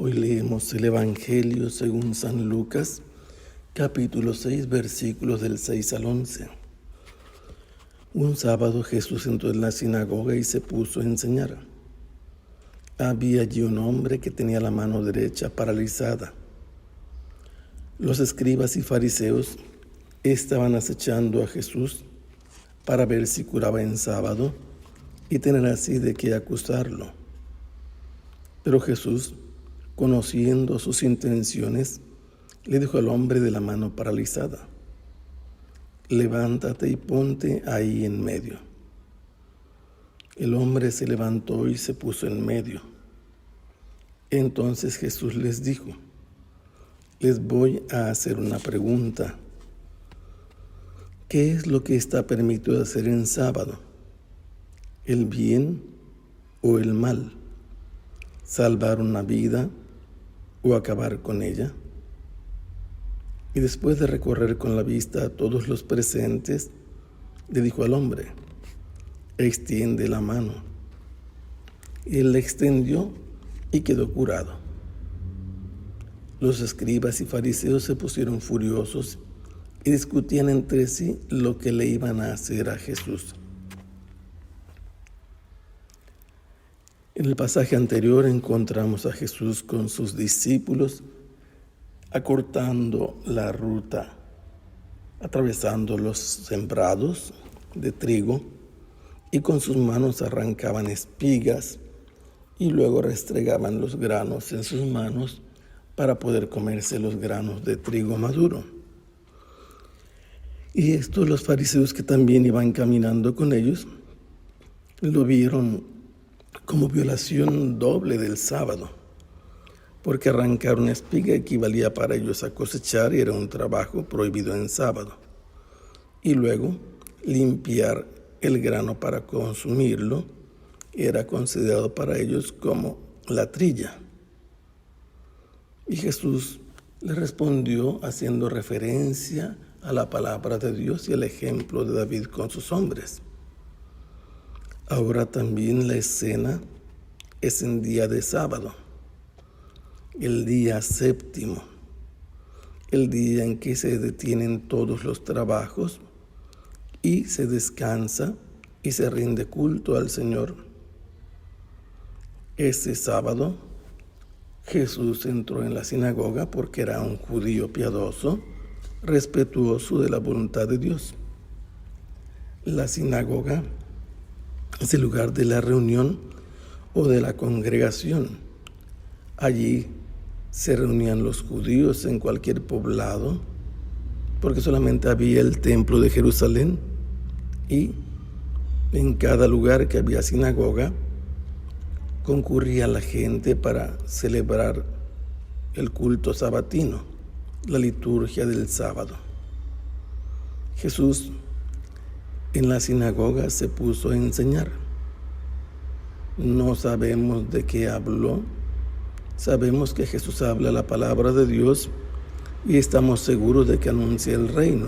Hoy leemos el Evangelio según San Lucas, capítulo 6, versículos del 6 al 11. Un sábado Jesús entró en la sinagoga y se puso a enseñar. Había allí un hombre que tenía la mano derecha paralizada. Los escribas y fariseos estaban acechando a Jesús para ver si curaba en sábado y tener así de qué acusarlo. Pero Jesús, conociendo sus intenciones, le dijo al hombre de la mano paralizada: levántate y ponte ahí en medio. El hombre se levantó y se puso en medio. Entonces Jesús les dijo: les voy a hacer una pregunta. ¿Qué es lo que está permitido hacer en sábado? ¿El bien o el mal? ¿Salvar una vida o acabar con ella? Y después de recorrer con la vista a todos los presentes, le dijo al hombre: extiende la mano. Y él la extendió y quedó curado. Los escribas y fariseos se pusieron furiosos y discutían entre sí lo que le iban a hacer a Jesús. En el pasaje anterior encontramos a Jesús con sus discípulos acortando la ruta, atravesando los sembrados de trigo, y con sus manos arrancaban espigas y luego restregaban los granos en sus manos para poder comerse los granos de trigo maduro. Y esto los fariseos, que también iban caminando con ellos, lo vieron como violación doble del sábado, porque arrancar una espiga equivalía para ellos a cosechar y era un trabajo prohibido en sábado. Y luego limpiar el grano para consumirlo era considerado para ellos como la trilla. Y Jesús le respondió haciendo referencia a la palabra de Dios y el ejemplo de David con sus hombres. Ahora también la escena es en día de sábado, el día séptimo, el día en que se detienen todos los trabajos y se descansa y se rinde culto al Señor. Ese sábado Jesús entró en la sinagoga porque era un judío piadoso, respetuoso de la voluntad de Dios. La sinagoga es el lugar de la reunión o de la congregación. Allí se reunían los judíos en cualquier poblado, porque solamente había el templo de Jerusalén, y en cada lugar que había sinagoga concurría la gente para celebrar el culto sabatino, la liturgia del sábado. Jesús en la sinagoga se puso a enseñar. No sabemos de qué habló. Sabemos que Jesús habla la palabra de Dios y estamos seguros de que anuncia el reino,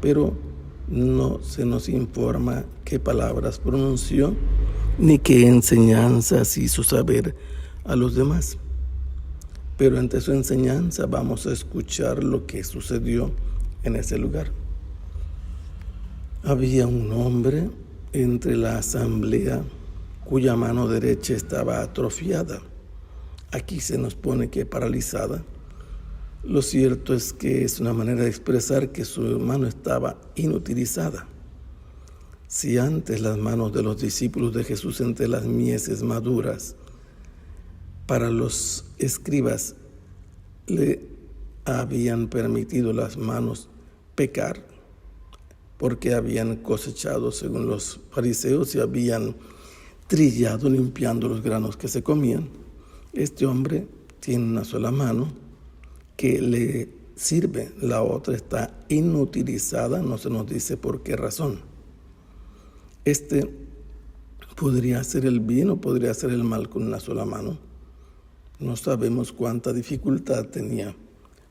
pero no se nos informa qué palabras pronunció ni qué enseñanzas hizo saber a los demás. Pero entre su enseñanza vamos a escuchar lo que sucedió en ese lugar. Había un hombre entre la asamblea cuya mano derecha estaba atrofiada. Aquí se nos pone que paralizada. Lo cierto es que es una manera de expresar que su mano estaba inutilizada. Si antes las manos de los discípulos de Jesús entre las mieses maduras, para los escribas le habían permitido las manos pecar, porque habían cosechado según los fariseos y habían trillado limpiando los granos que se comían, este hombre tiene una sola mano que le sirve, la otra está inutilizada, no se nos dice por qué razón. Este podría hacer el bien o podría hacer el mal con una sola mano. No sabemos cuánta dificultad tenía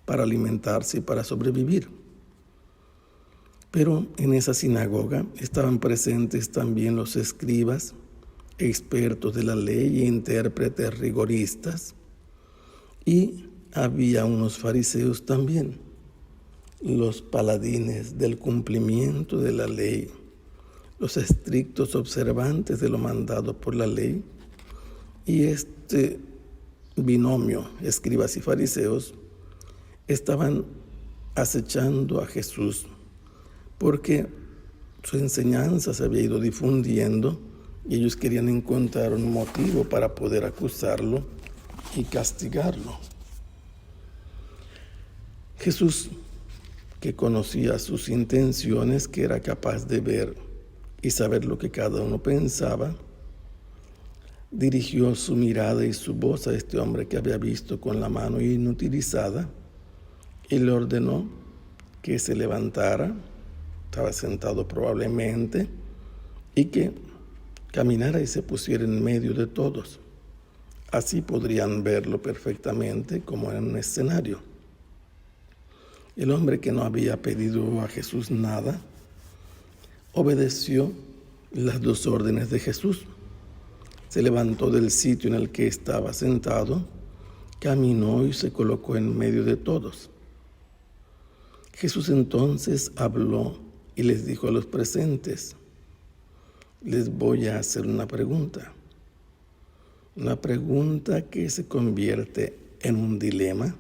para alimentarse y para sobrevivir. Pero en esa sinagoga estaban presentes también los escribas, expertos de la ley e intérpretes rigoristas, Y había unos fariseos también, los paladines del cumplimiento de la ley, los estrictos observantes de lo mandado por la ley. Y este binomio, escribas y fariseos, estaban acechando a Jesús porque su enseñanza se había ido difundiendo y ellos querían encontrar un motivo para poder acusarlo y castigarlo. Jesús, que conocía sus intenciones, que era capaz de ver y saber lo que cada uno pensaba, dirigió su mirada y su voz a este hombre que había visto con la mano inutilizada y le ordenó que se levantara, estaba sentado probablemente, y que caminara y se pusiera en medio de todos. Así podrían verlo perfectamente como en un escenario. El hombre, que no había pedido a Jesús nada, obedeció las dos órdenes de Jesús. Se levantó del sitio en el que estaba sentado, caminó y se colocó en medio de todos. Jesús entonces habló y les dijo a los presentes: les voy a hacer una pregunta que se convierte en un dilema,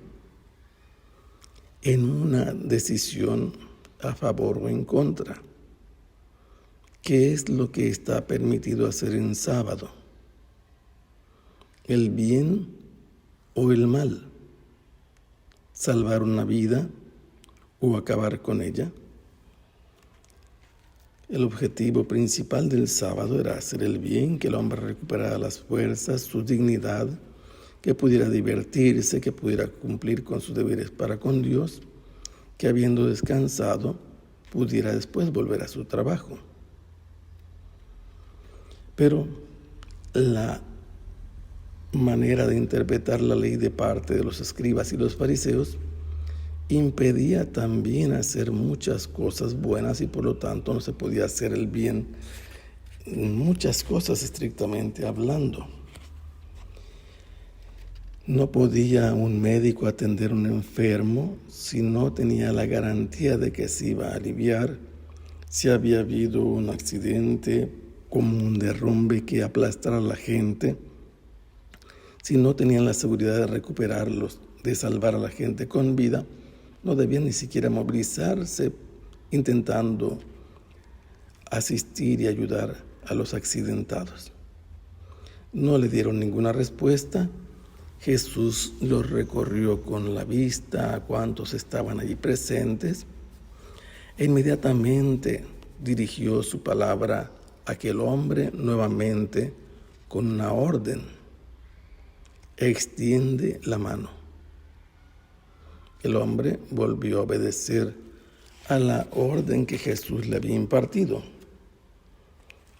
en una decisión a favor o en contra. ¿Qué es lo que está permitido hacer en sábado? ¿El bien o el mal? ¿Salvar una vida o acabar con ella? El objetivo principal del sábado era hacer el bien, que el hombre recuperara las fuerzas, su dignidad, que pudiera divertirse, que pudiera cumplir con sus deberes para con Dios, que habiendo descansado pudiera después volver a su trabajo. Pero la manera de interpretar la ley de parte de los escribas y los fariseos impedía también hacer muchas cosas buenas y por lo tanto no se podía hacer el bien en muchas cosas estrictamente hablando. No podía un médico atender a un enfermo si no tenía la garantía de que se iba a aliviar, si había habido un accidente como un derrumbe que aplastara a la gente, si no tenían la seguridad de recuperarlos, de salvar a la gente con vida, no debían ni siquiera movilizarse intentando asistir y ayudar a los accidentados. No le dieron ninguna respuesta. Jesús los recorrió con la vista a cuantos estaban allí presentes e inmediatamente dirigió su palabra a aquel hombre nuevamente con una orden: extiende la mano. El hombre volvió a obedecer a la orden que Jesús le había impartido.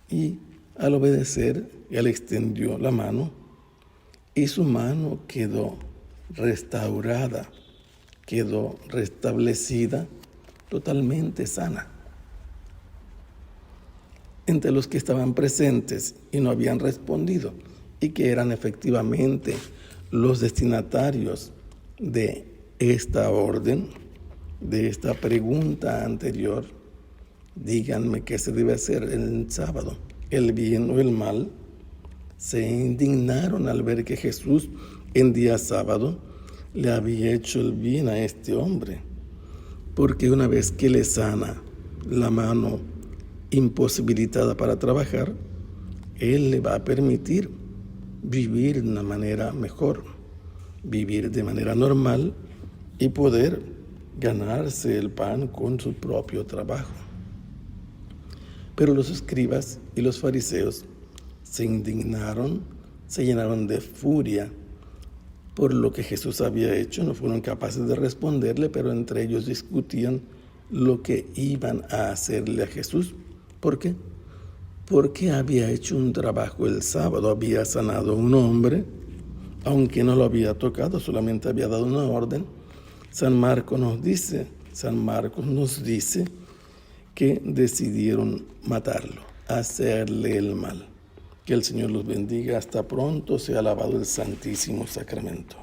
Y al obedecer, él extendió la mano y su mano quedó restaurada, quedó restablecida, totalmente sana. Entre los que estaban presentes y no habían respondido, y que eran efectivamente los destinatarios de esta orden, de esta pregunta anterior: díganme qué se debe hacer el sábado, el bien o el mal, se indignaron al ver que Jesús en día sábado le había hecho el bien a este hombre, porque una vez que le sana la mano imposibilitada para trabajar, Él le va a permitir vivir de una manera mejor, vivir de manera normal y poder ganarse el pan con su propio trabajo. Pero los escribas y los fariseos se indignaron, se llenaron de furia por lo que Jesús había hecho, no fueron capaces de responderle, pero entre ellos discutían lo que iban a hacerle a Jesús. ¿Por qué? Porque había hecho un trabajo el sábado, había sanado a un hombre, aunque no lo había tocado, solamente había dado una orden. San Marcos nos dice que decidieron matarlo, hacerle el mal. Que el Señor los bendiga. Hasta pronto. Sea alabado el Santísimo Sacramento.